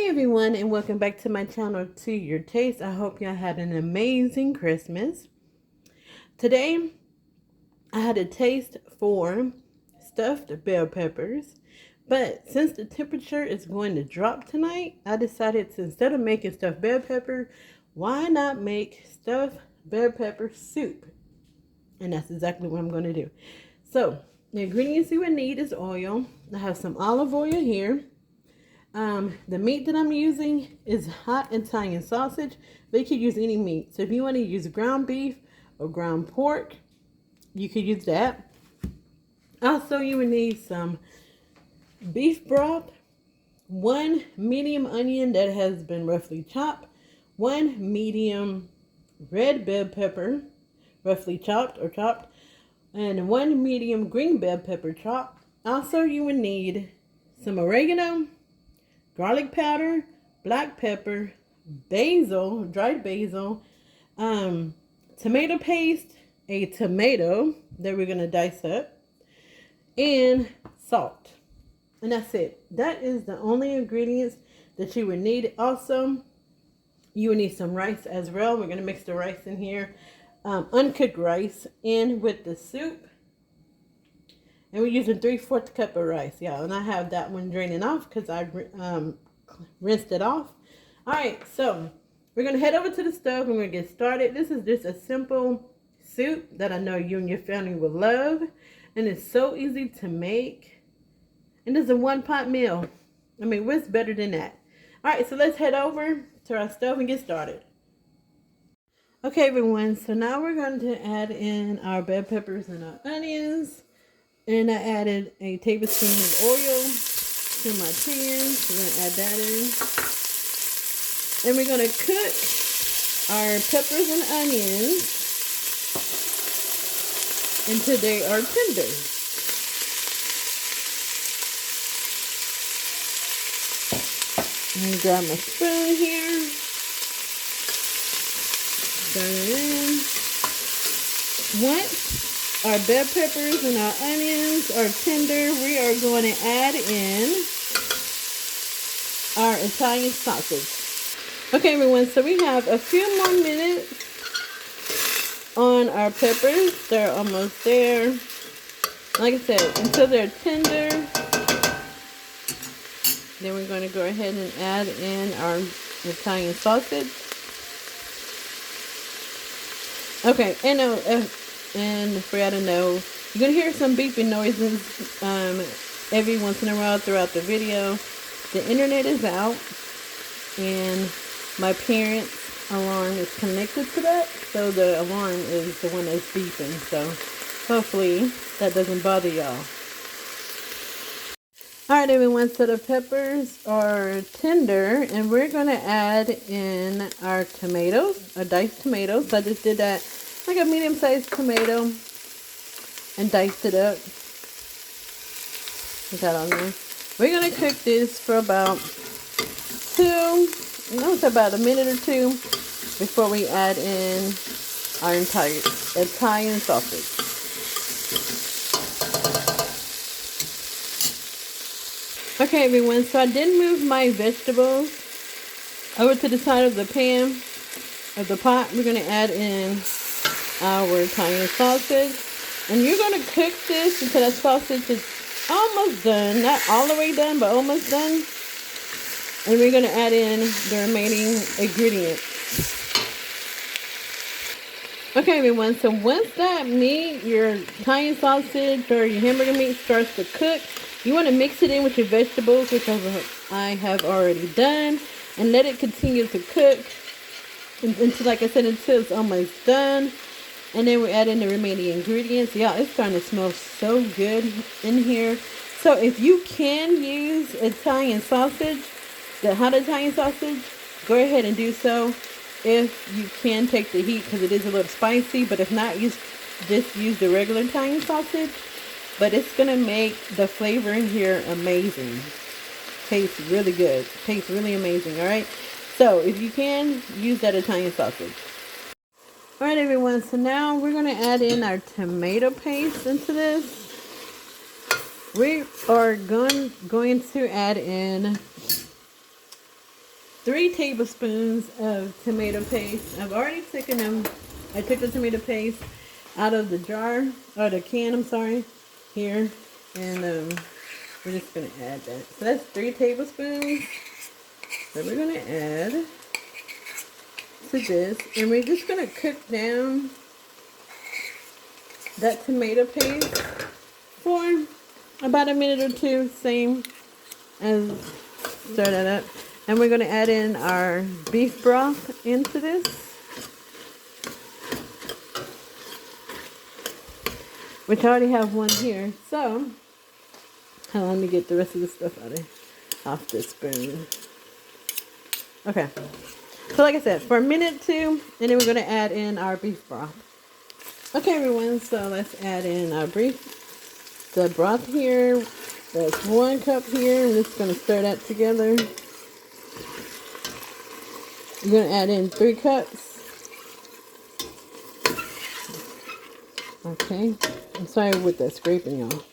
Hey everyone, and welcome back to my channel, To Your Taste. I hope y'all had an amazing Christmas. Today I had a taste for stuffed bell peppers, but since the temperature is going to drop tonight, I decided to, instead of making stuffed bell pepper, why not make stuffed bell pepper soup? And that's exactly what I'm going to do. So the ingredients you would need is oil. I have some olive oil here. The meat that I'm using is hot Italian sausage, but you could use any meat. So if you want to use ground beef or ground pork, you could use that. Also, you would need some beef broth, one medium onion that has been roughly chopped, one medium red bell pepper, roughly chopped or chopped, and one medium green bell pepper chopped. Also, you would need some oregano, garlic powder, black pepper, basil, dried basil, tomato paste, a tomato that we're going to dice up, and salt. And that's it. That is the only ingredients that you would need. Also, you would need some rice as well. We're going to mix the rice in here, uncooked rice, in with the soup. And we're using 3/4 cup of rice, y'all. And I have that one draining off because I rinsed it off. All right, so we're going to head over to the stove and we're going to get started. This is just a simple soup that I know you and your family will love. And it's so easy to make. And it's a one-pot meal. I mean, what's better than that? All right, so let's head over to our stove and get started. Okay, everyone. So now we're going to add in our bell peppers and our onions. And I added a tablespoon of oil to my pan. So we're going to add that in. And we're going to cook our peppers and onions until they are tender. I'm going to grab my spoon here. Turn it in. Once our bell peppers and our onions are tender, we are going to add in our Italian sausage. Okay, everyone, so we have a few more minutes on our peppers. They're almost there. Like I said, until they're tender, then we're going to go ahead and add in our Italian sausage. Okay, and for y'all to know, you're going to hear some beeping noises every once in a while throughout the video. The internet is out, and my parents' alarm is connected to that, so the alarm is the one that's beeping. So hopefully that doesn't bother y'all. Alright, everyone, so the peppers are tender, and we're going to add in our tomatoes, our diced tomatoes. So I just did that, like a medium-sized tomato, and diced it up. Put that on there. We're going to cook this for about about a minute or two before we add in our entire Italian sausage. Okay, everyone, so I did move my vegetables over to the side of the pan, of the pot. We're going to add in our Italian sausage. And you're going to cook this until that sausage is almost done. Not all the way done, but almost done. And we're going to add in the remaining ingredients. Okay, everyone, so once that meat, your Italian sausage or your hamburger meat starts to cook, you want to mix it in with your vegetables, which I have already done, and let it continue to cook until, like I said, until it's almost done. And then we add in the remaining ingredients. Yeah, it's starting to smell so good in here. So if you can use Italian sausage, the hot Italian sausage, go ahead and do so. If you can take the heat, because it is a little spicy, but if not, just use the regular Italian sausage. But it's going to make the flavor in here amazing. Tastes really good. Tastes really amazing, alright? So, if you can, use that Italian sausage. Alright, everyone. So now we're going to add in our tomato paste into this. We are going to add in 3 tablespoons of tomato paste. I've already taken them. I took the tomato paste out of the jar, or the can, I'm sorry, here. And we're just going to add that. So that's 3 tablespoons that we're going to add to this. And we're just going to cook down that tomato paste for about a minute or two, same as stir that up. And we're going to add in our beef broth into this. Which I already have one here. So, let me get the rest of the stuff off this spoon. Okay. So like I said, for a minute or two, and then we're going to add in our beef broth. Okay, everyone, so let's add in our the broth here. That's 1 cup here. We're just going to stir that together. We're going to add in 3 cups. Okay. I'm sorry with that scraping, y'all.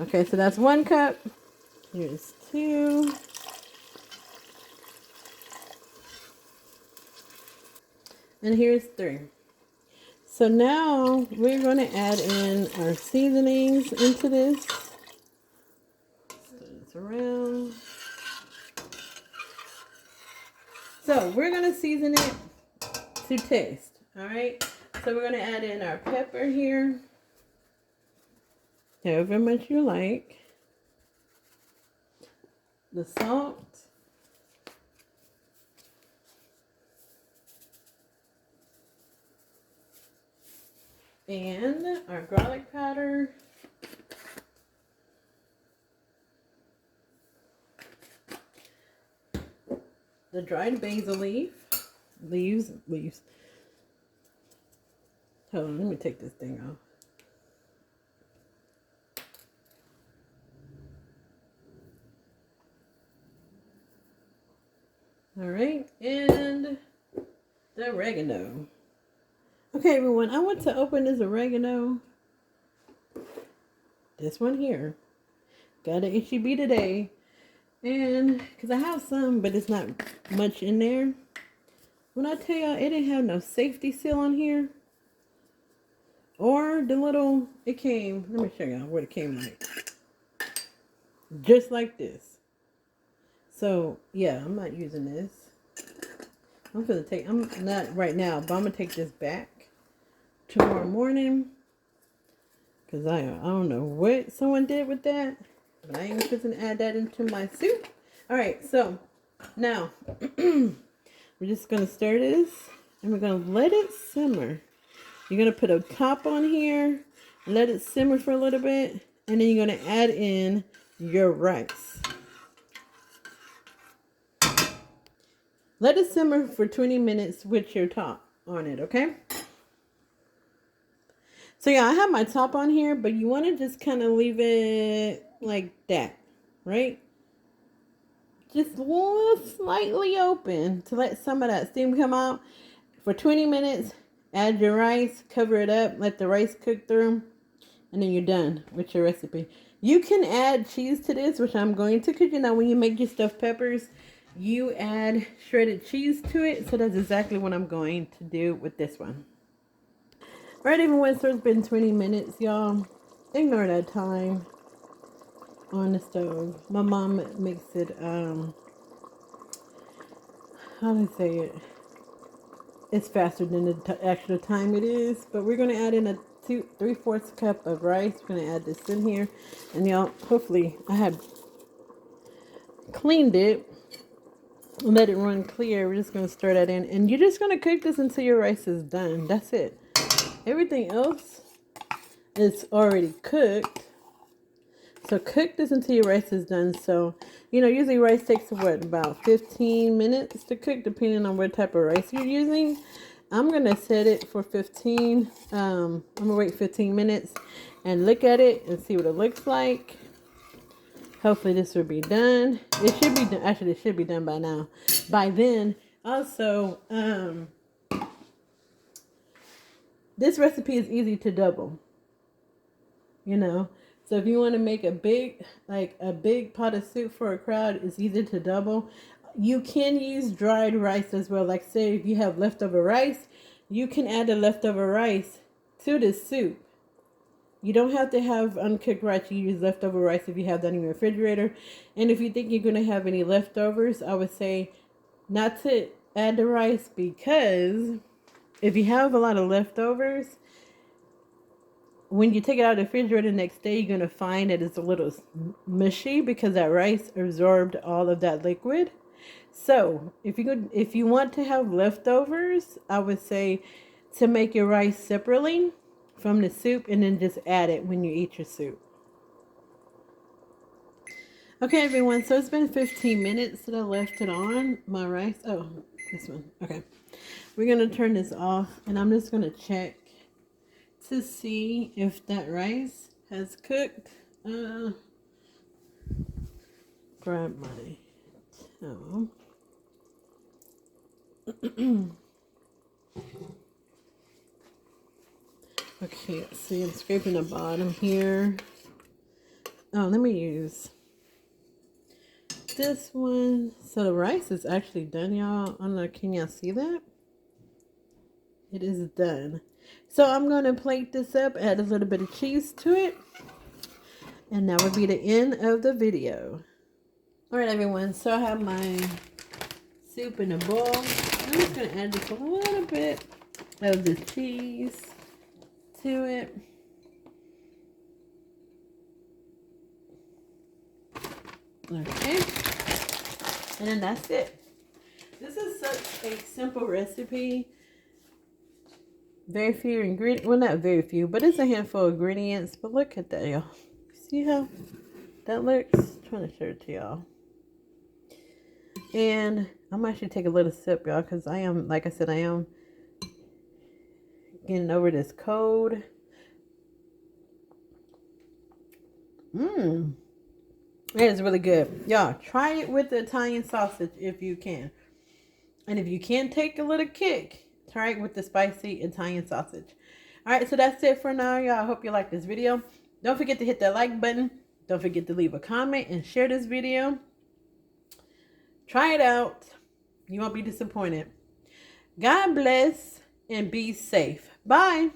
Okay, so that's 1 cup. Here's 2. And here's 3. So now we're going to add in our seasonings into this. Stir this around. So we're going to season it to taste. Alright. So we're going to add in our pepper here. However much you like. The salt. And our garlic powder. The dried basil leaves. Hold on, let me take this thing off. All right, and the oregano. Okay, everyone, I want to open this oregano. This one here. Got an HEB today. And, because I have some, but it's not much in there. When I tell y'all, it didn't have no safety seal on here. Or the little, it came, let me show y'all what it came like. Just like this. So, yeah, I'm not using this. I'm not right now, but I'm going to take this back tomorrow morning. Because I don't know what someone did with that. But I ain't going to add that into my soup. Alright, so now we're just going to stir this. And we're going to let it simmer. You're going to put a top on here. Let it simmer for a little bit. And then you're going to add in your rice. Let it simmer for 20 minutes with your top on it, okay? So yeah, I have my top on here, but you want to just kind of leave it like that, right? Just a little slightly open to let some of that steam come out. For 20 minutes, add your rice, cover it up, let the rice cook through, and then you're done with your recipe. You can add cheese to this, which I'm going to, because you know when you make your stuffed peppers, you add shredded cheese to it. So that's exactly what I'm going to do with this one. Alright, everyone, so it's been 20 minutes, y'all. Ignore that time on the stove. My mom makes it, how do I say it? It's faster than the actual time it is. But we're going to add in a 3/4 cup of rice. We're going to add this in here. And y'all, hopefully, I have cleaned it. Let it run clear. We're just going to stir that in. And you're just going to cook this until your rice is done. That's it. Everything else is already cooked. So cook this until your rice is done. So, you know, usually rice takes what, about 15 minutes to cook, depending on what type of rice you're using. I'm going to set it for 15. I'm going to wait 15 minutes and look at it and see what it looks like. Hopefully this will be done. It should be done. Actually, it should be done by now. By then, also, this recipe is easy to double. You know, so if you want to make a big pot of soup for a crowd, it's easy to double. You can use dried rice as well. Like say if you have leftover rice, you can add the leftover rice to the soup. You don't have to have uncooked rice. You use leftover rice if you have that in your refrigerator. And if you think you're going to have any leftovers, I would say not to add the rice, because if you have a lot of leftovers, when you take it out of the refrigerator the next day, you're going to find that it's a little mushy because that rice absorbed all of that liquid. So if you want to have leftovers, I would say to make your rice separately from the soup and then just add it when you eat your soup. Okay, everyone, so it's been 15 minutes that I left it on my rice. Oh, this one. Okay. We're going to turn this off, and I'm just going to check to see if that rice has cooked. Grab my towel. Okay, let's see, I'm scraping the bottom here. Oh, let me use this one. So the rice is actually done, y'all. I don't know, can y'all see that? It is done. So I'm going to plate this up, add a little bit of cheese to it. And that would be the end of the video. Alright, everyone, so I have my soup in a bowl. I'm just going to add just a little bit of the cheese to it. Okay. And then that's it. This is such a simple recipe. Very few ingredients. Well, not very few, but it's a handful of ingredients. But look at that, y'all. See how that looks? I'm trying to show it to y'all. And I'm actually take a little sip, y'all, because I am, like I said, I am getting over this cold. It is really good. Y'all, try it with the Italian sausage if you can. And if you can't take a little kick, try it with the spicy Italian sausage. Alright, so that's it for now, y'all. I hope you like this video. Don't forget to hit that like button. Don't forget to leave a comment and share this video. Try it out. You won't be disappointed. God bless and be safe. Bye.